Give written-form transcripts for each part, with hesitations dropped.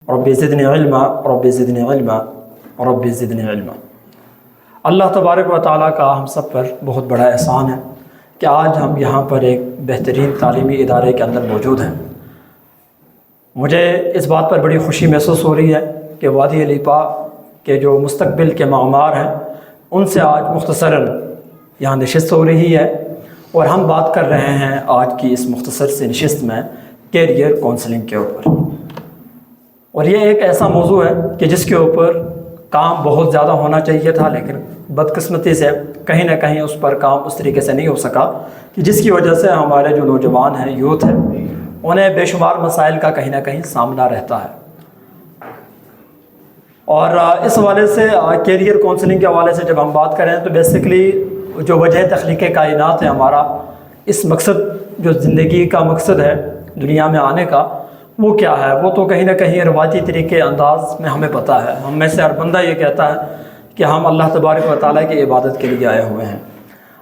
رب زدنی علما رب زدنی علما رب زدنی علما۔ اللہ تبارک و تعالیٰ کا ہم سب پر بہت بڑا احسان ہے کہ آج ہم یہاں پر ایک بہترین تعلیمی ادارے کے اندر موجود ہیں۔ مجھے اس بات پر بڑی خوشی محسوس ہو رہی ہے کہ وادی لیپا کے جو مستقبل کے معمار ہیں ان سے آج مختصراً یہاں نشست ہو رہی ہے، اور ہم بات کر رہے ہیں آج کی اس مختصر سے نشست میں کیریئر کونسلنگ کے اوپر۔ اور یہ ایک ایسا موضوع ہے کہ جس کے اوپر کام بہت زیادہ ہونا چاہیے تھا، لیکن بدقسمتی سے کہیں نہ کہیں اس پر کام اس طریقے سے نہیں ہو سکا، کہ جس کی وجہ سے ہمارے جو نوجوان ہیں، یوتھ ہے، انہیں بے شمار مسائل کا کہیں نہ کہیں سامنا رہتا ہے۔ اور اس حوالے سے کیریئر کونسلنگ کے حوالے سے جب ہم بات کریں تو بیسیکلی جو وجہ تخلیق کائنات ہے ہمارا، اس مقصد جو زندگی کا مقصد ہے دنیا میں آنے کا، وہ کیا ہے؟ وہ تو کہیں نہ کہیں روایتی طریقے انداز میں ہمیں پتہ ہے۔ ہم میں سے ہر بندہ یہ کہتا ہے کہ ہم اللہ تبارک و تعالیٰ کی عبادت کے لیے آئے ہوئے ہیں۔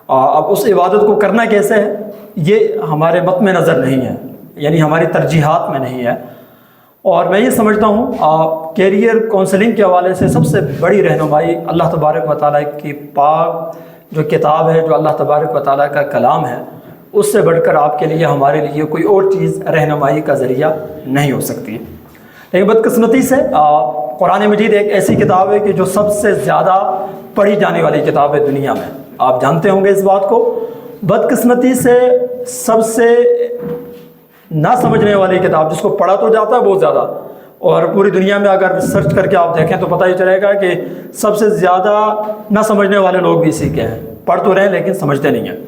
اب اس عبادت کو کرنا کیسے ہے یہ ہمارے مت میں نظر نہیں ہے، یعنی ہماری ترجیحات میں نہیں ہے۔ اور میں یہ سمجھتا ہوں کیریئر کونسلنگ کے حوالے سے سب سے بڑی رہنمائی اللہ تبارک و تعالیٰ کی پاک جو کتاب ہے، جو اللہ تبارک و تعالیٰ کا کلام ہے، اس سے بڑھ کر آپ کے لیے ہمارے لیے کوئی اور چیز رہنمائی کا ذریعہ نہیں ہو سکتی۔ لیکن بدقسمتی سے قرآن مجید ایک ایسی کتاب ہے کہ جو سب سے زیادہ پڑھی جانے والی کتاب ہے دنیا میں، آپ جانتے ہوں گے اس بات کو۔ بدقسمتی سے سب سے نہ سمجھنے والی کتاب، جس کو پڑھا تو جاتا ہے بہت زیادہ، اور پوری دنیا میں اگر سرچ کر کے آپ دیکھیں تو پتہ ہی چلے گا کہ سب سے زیادہ نہ سمجھنے والے لوگ بھی اسی کے ہیں، پڑھ تو رہے ہیں لیکن سمجھتے نہیں ہیں۔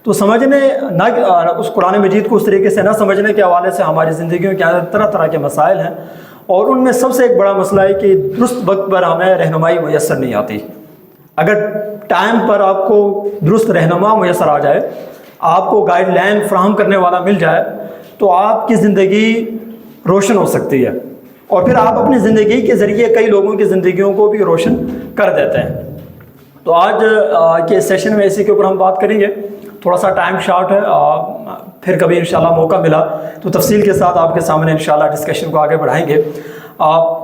تو سمجھنے نہ اس قرآن مجید کو اس طریقے سے نہ سمجھنے کے حوالے سے ہماری زندگیوں کے اندر طرح طرح کے مسائل ہیں، اور ان میں سب سے ایک بڑا مسئلہ ہے کہ درست وقت پر ہمیں رہنمائی میسر نہیں آتی۔ اگر ٹائم پر آپ کو درست رہنما میسر آ جائے، آپ کو گائیڈ لائن فراہم کرنے والا مل جائے، تو آپ کی زندگی روشن ہو سکتی ہے، اور پھر آپ اپنی زندگی کے ذریعے کئی لوگوں کی زندگیوں کو بھی روشن کر دیتے ہیں۔ تو آج کے سیشن میں اسی کے اوپر ہم بات کریں گے۔ تھوڑا سا ٹائم شارٹ ہے، پھر کبھی انشاءاللہ موقع ملا تو تفصیل کے ساتھ آپ کے سامنے انشاءاللہ ڈسکشن کو آگے بڑھائیں گے۔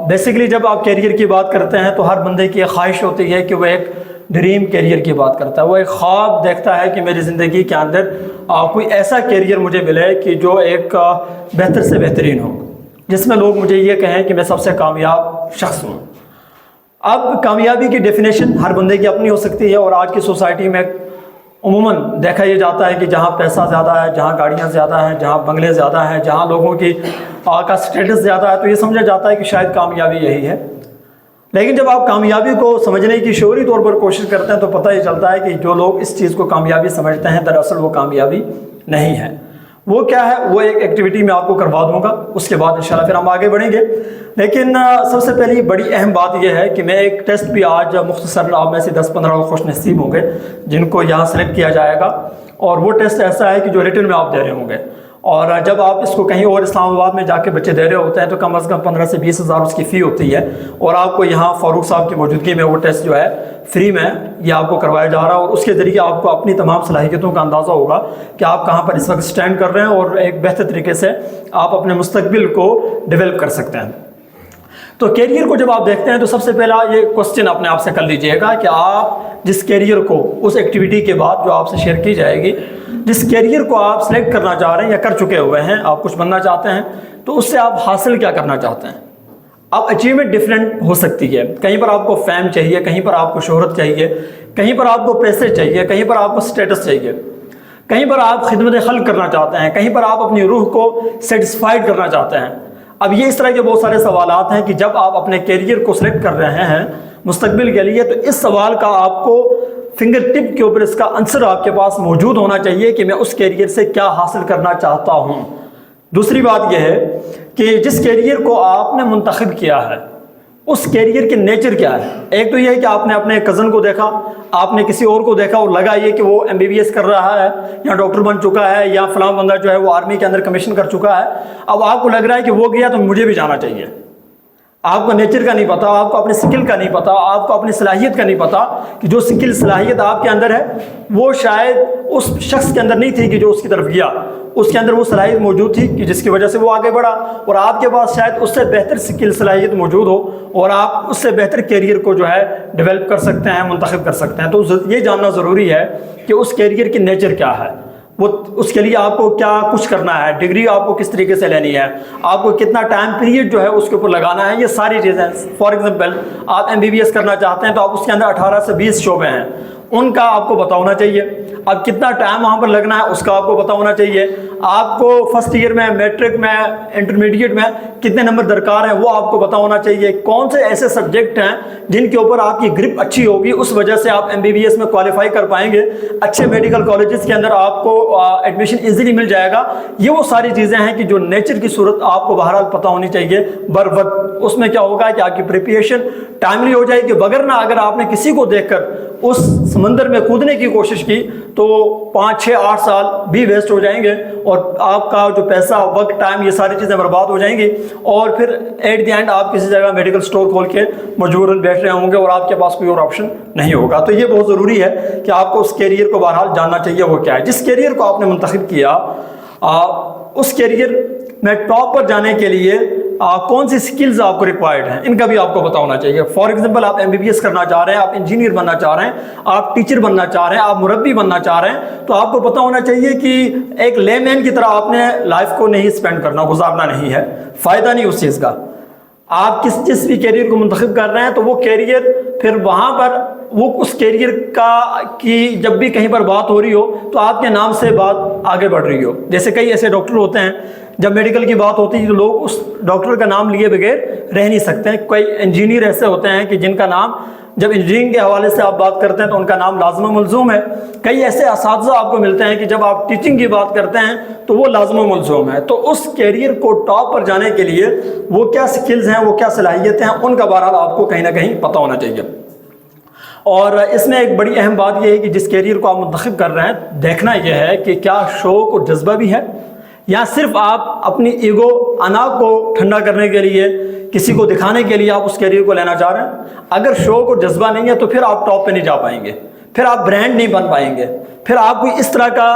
بیسیکلی جب آپ کیریئر کی بات کرتے ہیں تو ہر بندے کی ایک خواہش ہوتی ہے کہ وہ ایک ڈریم کیریئر کی بات کرتا ہے، وہ ایک خواب دیکھتا ہے کہ میری زندگی کے اندر کوئی ایسا کیریئر مجھے ملے کہ جو ایک بہتر سے بہترین ہو، جس میں لوگ مجھے یہ کہیں کہ میں سب سے کامیاب شخص ہوں۔ اب کامیابی کی ڈیفینیشن ہر بندے کی اپنی ہو سکتی ہے، اور آج کی سوسائٹی میں عموماً دیکھا یہ جاتا ہے کہ جہاں پیسہ زیادہ ہے، جہاں گاڑیاں زیادہ ہیں، جہاں بنگلے زیادہ ہیں، جہاں لوگوں کی کا سٹیٹس زیادہ ہے، تو یہ سمجھا جاتا ہے کہ شاید کامیابی یہی ہے۔ لیکن جب آپ کامیابی کو سمجھنے کی شعوری طور پر کوشش کرتے ہیں تو پتہ یہ چلتا ہے کہ جو لوگ اس چیز کو کامیابی سمجھتے ہیں دراصل وہ کامیابی نہیں ہے۔ وہ کیا ہے؟ وہ ایک ایکٹیویٹی میں آپ کو کروا دوں گا، اس کے بعد انشاءاللہ پھر ہم آگے بڑھیں گے۔ لیکن سب سے پہلی بڑی اہم بات یہ ہے کہ میں ایک ٹیسٹ بھی آج مختصر آپ میں سے 10-15 لوگ خوش نصیب ہوں گے جن کو یہاں سلیکٹ کیا جائے گا، اور وہ ٹیسٹ ایسا ہے کہ جو ریٹن میں آپ دے رہے ہوں گے، اور جب آپ اس کو کہیں اور اسلام آباد میں جا کے بچے دے رہے ہوتے ہیں تو کم از کم 15 سے 20 ہزار اس کی فی ہوتی ہے، اور آپ کو یہاں فاروق صاحب کی موجودگی میں وہ ٹیسٹ جو ہے فری میں یہ آپ کو کروایا جا رہا ہے، اور اس کے ذریعے آپ کو اپنی تمام صلاحیتوں کا اندازہ ہوگا کہ آپ کہاں پر اس وقت سٹینڈ کر رہے ہیں، اور ایک بہتر طریقے سے آپ اپنے مستقبل کو ڈیولپ کر سکتے ہیں۔ تو کیریئر کو جب آپ دیکھتے ہیں تو سب سے پہلا یہ کوسچن اپنے آپ سے کر لیجئے گا کہ آپ جس کیریئر کو اس ایکٹیویٹی کے بعد جو آپ سے شیئر کی جائے گی، جس کیریئر کو آپ سلیکٹ کرنا چاہ رہے ہیں یا کر چکے ہوئے ہیں، آپ کچھ بننا چاہتے ہیں، تو اس سے آپ حاصل کیا کرنا چاہتے ہیں؟ اب اچیومنٹ ڈفرینٹ ہو سکتی ہے، کہیں پر آپ کو فیم چاہیے، کہیں پر آپ کو شہرت چاہیے، کہیں پر آپ کو پیسے چاہیے، کہیں پر آپ کو سٹیٹس چاہیے، کہیں پر آپ خدمت خلق کرنا چاہتے ہیں، کہیں پر آپ اپنی روح کو سیٹسفائیڈ کرنا چاہتے ہیں۔ اب یہ اس طرح کے بہت سارے سوالات ہیں کہ جب آپ اپنے کیریئر کو سلیکٹ کر رہے ہیں مستقبل کے لیے، تو اس سوال کا آپ کو فنگر ٹپ کے اوپر اس کا آنسر آپ کے پاس موجود ہونا چاہیے کہ میں اس کیریئر سے کیا حاصل کرنا چاہتا ہوں۔ دوسری بات یہ ہے کہ جس کیریئر کو آپ نے منتخب کیا ہے اس کیریئر کے نیچر کیا ہے۔ ایک تو یہ ہے کہ آپ نے اپنے کزن کو دیکھا، آپ نے کسی اور کو دیکھا اور لگا یہ کہ وہ MBBS کر رہا ہے یا ڈاکٹر بن چکا ہے یا فلاں بندہ جو ہے وہ آرمی کے اندر کمیشن کر چکا ہے، اب آپ کو لگ رہا ہے کہ وہ گیا تو مجھے بھی جانا چاہیے۔ آپ کو نیچر کا نہیں پتا، آپ کو اپنے سکل کا نہیں پتا، آپ کو اپنی صلاحیت کا نہیں پتا کہ جو سکل صلاحیت آپ کے اندر ہے وہ شاید اس شخص کے اندر نہیں تھی کہ جو اس کی طرف گیا، اس کے اندر وہ صلاحیت موجود تھی کہ جس کی وجہ سے وہ آگے بڑھا، اور آپ کے پاس شاید اس سے بہتر سکل صلاحیت موجود ہو اور آپ اس سے بہتر کیریئر کو جو ہے ڈیولپ کر سکتے ہیں، منتخب کر سکتے ہیں۔ تو یہ جاننا ضروری ہے کہ اس کیریئر کی نیچر کیا ہے، وہ اس کے لیے آپ کو کیا کچھ کرنا ہے، ڈگری آپ کو کس طریقے سے لینی ہے، آپ کو کتنا ٹائم پیریڈ جو ہے اس کے اوپر لگانا ہے، یہ ساری چیزیں۔ فار ایگزامپل آپ MBBS کرنا چاہتے ہیں تو آپ اس کے اندر 18 سے 20 شعبے ہیں، ان کا آپ کو پتہ ہونا چاہیے۔ اب کتنا ٹائم وہاں پر لگنا ہے اس کا آپ کو پتہ ہونا چاہیے۔ آپ کو فرسٹ ایئر میں، میٹرک میں، انٹرمیڈیٹ میں کتنے نمبر درکار ہیں وہ آپ کو پتہ ہونا چاہیے۔ کون سے ایسے سبجیکٹ ہیں جن کے اوپر آپ کی گرپ اچھی ہوگی، اس وجہ سے آپ MBBS میں کوالیفائی کر پائیں گے، اچھے میڈیکل کالجز کے اندر آپ کو ایڈمیشن ایزیلی مل جائے گا۔ یہ وہ ساری چیزیں ہیں کہ جو نیچر کی صورت آپ کو بہرحال پتہ ہونی چاہیے بر وقت۔ اس میں کیا ہوگا کہ آپ کی پریپریشن ٹائملی ہو جائے گی، وگرنہ اگر آپ نے کسی کو دیکھ کر اس سمندر میں کودنے کی کوشش کی تو 5 6 8 سال بھی ویسٹ ہو جائیں گے، اور آپ کا جو پیسہ، وقت، ٹائم، یہ ساری چیزیں برباد ہو جائیں گی، اور پھر ایٹ دی اینڈ آپ کسی جگہ میڈیکل سٹور کھول کے مجبوراً بیٹھ رہے ہوں گے اور آپ کے پاس کوئی اور آپشن نہیں ہوگا۔ تو یہ بہت ضروری ہے کہ آپ کو اس کیریئر کو بہرحال جاننا چاہیے وہ کیا ہے۔ جس کیریئر کو آپ نے منتخب کیا، اس کیریئر میں ٹاپ پر جانے کے لیے کون سی سکلز آپ کو ریکوائرڈ ہیں، ان کا بھی آپ کو پتہ ہونا چاہیے۔ فار ایگزامپل آپ MBBS کرنا چاہ رہے ہیں، آپ انجینئر بننا چاہ رہے ہیں، آپ ٹیچر بننا چاہ رہے ہیں، آپ مربی بننا چاہ رہے ہیں، تو آپ کو پتہ ہونا چاہیے کہ ایک لے مین کی طرح آپ نے لائف کو نہیں اسپینڈ کرنا، گزارنا نہیں ہے، فائدہ نہیں اس چیز کا۔ آپ جس بھی کیریئر کو منتخب کر رہے ہیں تو وہ کیریئر پھر وہاں پر وہ اس کیریئر کی جب بھی کہیں پر بات ہو رہی ہو تو آپ کے نام سے بات آگے بڑھ رہی ہو۔ جیسے کئی ایسے ڈاکٹر ہوتے ہیں جب میڈیکل کی بات ہوتی ہے تو لوگ اس ڈاکٹر کا نام لیے بغیر رہ نہیں سکتے ہیں۔ کوئی انجینئر ایسے ہوتے ہیں کہ جن کا نام جب انجینئرنگ کے حوالے سے آپ بات کرتے ہیں تو ان کا نام لازم و ملزوم ہے۔ کئی ایسے اساتذہ آپ کو ملتے ہیں کہ جب آپ ٹیچنگ کی بات کرتے ہیں تو وہ لازم و ملزوم ہے۔ تو اس کیریئر کو ٹاپ پر جانے کے لیے وہ کیا سکلز ہیں، وہ کیا صلاحیتیں ہیں، ان کا بہرحال آپ کو کہیں نہ کہیں پتہ ہونا چاہیے۔ اور اس میں ایک بڑی اہم بات یہ ہے کہ جس کیریئر کو آپ منتخب کر رہے ہیں، دیکھنا یہ ہے کہ کیا شوق اور جذبہ بھی ہے، یا صرف آپ اپنی ایگو، انا کو ٹھنڈا کرنے کے لیے، کسی کو دکھانے کے لیے آپ اس کیریئر کو لینا چاہ رہے ہیں۔ اگر شوق اور جذبہ نہیں ہے تو پھر آپ ٹاپ پہ نہیں جا پائیں گے، پھر آپ برانڈ نہیں بن پائیں گے، پھر آپ کوئی اس طرح کا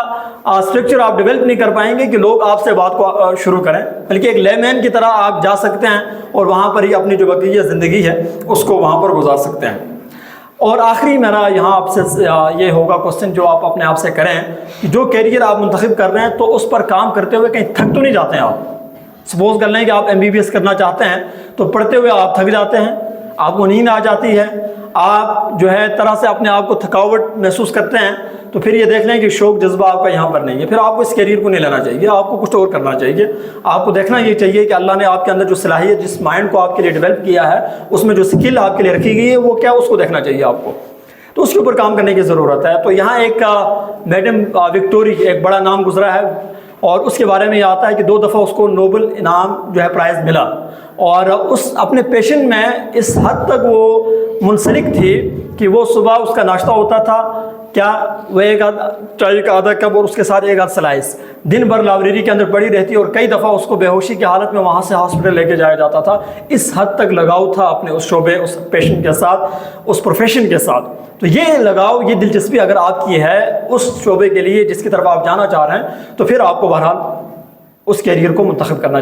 اسٹرکچر آپ ڈیولپ نہیں کر پائیں گے کہ لوگ آپ سے بات کو شروع کریں، بلکہ ایک لے مین کی طرح آپ جا سکتے ہیں اور وہاں پر ہی اپنی جو بقیہ زندگی ہے اس کو وہاں پر گزار سکتے ہیں۔ اور آخری میرا یہاں آپ سے یہ ہوگا کوسچن جو آپ اپنے آپ سے کریں کہ جو کیریئر آپ منتخب کر رہے ہیں تو اس پر کام کرتے ہوئے کہیں تھک تو نہیں جاتے ہیں آپ؟ سپوز کر لیں کہ آپ MBBS کرنا چاہتے ہیں تو پڑھتے ہوئے آپ تھک جاتے ہیں، آپ کو نیند آ جاتی ہے، آپ جو ہے طرح سے اپنے آپ کو تھکاوٹ محسوس کرتے ہیں، تو پھر یہ دیکھ لیں کہ شوق جذبہ آپ کا یہاں پر نہیں ہے، پھر آپ کو اس کیریئر کو نہیں لینا چاہیے، آپ کو کچھ اور کرنا چاہیے۔ آپ کو دیکھنا یہ چاہیے کہ اللہ نے آپ کے اندر جو صلاحیت، جس مائنڈ کو آپ کے لیے ڈیولپ کیا ہے، اس میں جو سکل آپ کے لیے رکھی گئی ہے وہ کیا، اس کو دیکھنا چاہیے آپ کو، تو اس کے اوپر کام کرنے کی ضرورت ہے۔ تو یہاں ایک میڈم وکٹوری، ایک بڑا نام گزرا ہے، اور اس کے بارے میں یہ آتا ہے کہ 2 دفعہ اس کو نوبل انعام جو ہے پرائز ملا، اور اس اپنے پیشن میں اس حد تک وہ منسلک تھی کہ وہ صبح اس کا ناشتہ ہوتا تھا کیا، وہ ایک چائے کا آدھا کپ اور اس کے ساتھ ایک آدھ سلائس، دن بھر لائبریری کے اندر پڑی رہتی، اور کئی دفعہ اس کو بے ہوشی کی حالت میں وہاں سے ہاسپٹل لے کے جایا جاتا تھا۔ اس حد تک لگاؤ تھا اپنے اس شعبے، اس پیشنٹ کے ساتھ، اس پروفیشن کے ساتھ۔ تو یہ لگاؤ، یہ دلچسپی اگر آپ کی ہے اس شعبے کے لیے جس کی طرف آپ جانا چاہ رہے ہیں، تو پھر آپ کو بہرحال اس کیریئر کو منتخب کرنا چاہیے۔